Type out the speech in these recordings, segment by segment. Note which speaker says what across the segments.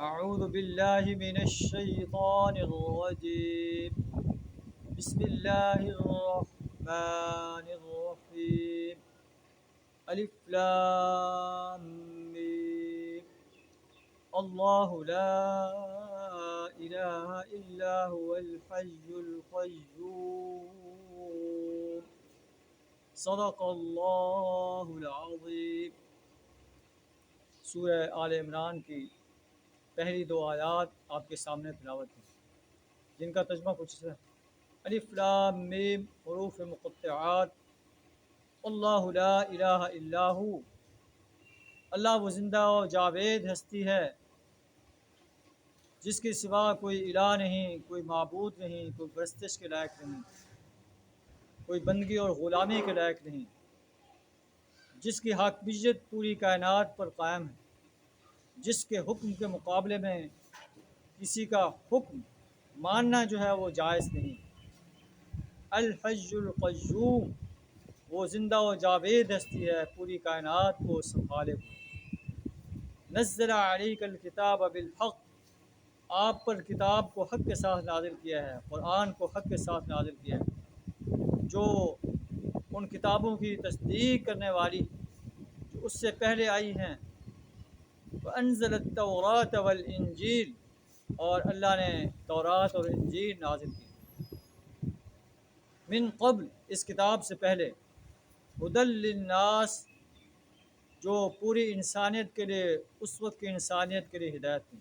Speaker 1: اعوذ باللہ من الشیطان الرجیم بسم اللہ الرحمن الرحیم الف لام میم اللہ لا الہ الا هو الحی القیوم صدق اللہ العظیم۔ سورہ آل عمران کی پہلی دو آیات آپ کے سامنے تلاوت ہیں، جن کا ترجمہ کچھ ہے: الف لام میم حروف مقطعات، اللہ لا الہ الا ہو، اللہ وہ زندہ و جاوید ہستی ہے جس کے سوا کوئی الہ نہیں، کوئی معبود نہیں، کوئی پرستش کے لائق نہیں، کوئی بندگی اور غلامی کے لائق نہیں، جس کی حاکمیت پوری کائنات پر قائم ہے، جس کے حکم کے مقابلے میں کسی کا حکم ماننا جو ہے وہ جائز نہیں۔ الحی القیوم، وہ زندہ و جاوید ہستی ہے پوری کائنات کو سنبھالے ہوئے۔ نزل علیک الکتاب بالحق، آپ پر کتاب کو حق کے ساتھ نازل کیا ہے، قرآن کو حق کے ساتھ نازل کیا ہے، جو ان کتابوں کی تصدیق کرنے والی جو اس سے پہلے آئی ہیں۔ وانزل التوراۃ والانجیل، اور اللہ نے تورات اور انجیل نازل کی من قبل، اس کتاب سے پہلے، ہدی للناس، جو پوری انسانیت کے لیے، اس وقت کی انسانیت کے لیے ہدایت تھی،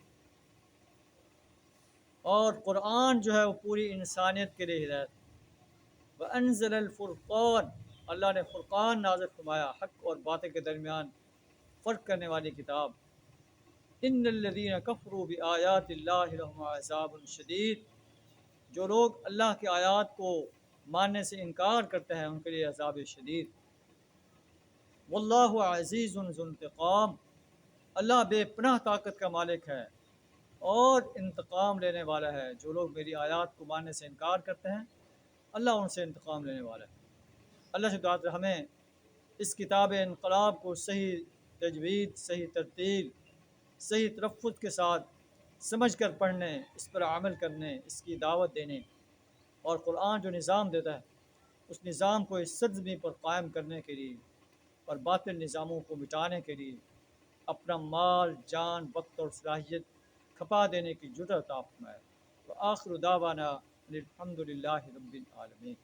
Speaker 1: اور قرآن جو ہے وہ پوری انسانیت کے لیے ہدایت تھی۔ وانزل الفرقان، اللہ نے فرقان نازل فرمایا، حق اور باطل کے درمیان فرق کرنے والی کتاب۔ ان الذین کفروا بآیات اللہ لہم عذاب شدید، جو لوگ اللہ کی آیات کو ماننے سے انکار کرتے ہیں ان کے لیے عذاب شدید۔ واللہ عزیز ذو انتقام، اللہ بے پناہ طاقت کا مالک ہے اور انتقام لینے والا ہے۔ جو لوگ میری آیات کو ماننے سے انکار کرتے ہیں اللہ ان سے انتقام لینے والا ہے۔ اللہ سے دعا ہے ہمیں اس کتاب انقلاب کو صحیح تجوید، صحیح ترتیل، صحیح تلفظ کے ساتھ سمجھ کر پڑھنے، اس پر عمل کرنے، اس کی دعوت دینے، اور قرآن جو نظام دیتا ہے اس نظام کو اس سرزمین پر قائم کرنے کے لیے اور باطل نظاموں کو مٹانے کے لیے اپنا مال، جان، وقت اور صلاحیت کھپا دینے کی جرأت عطا فرمائے۔ وآخر دعوانا الحمد للہ رب العالمین۔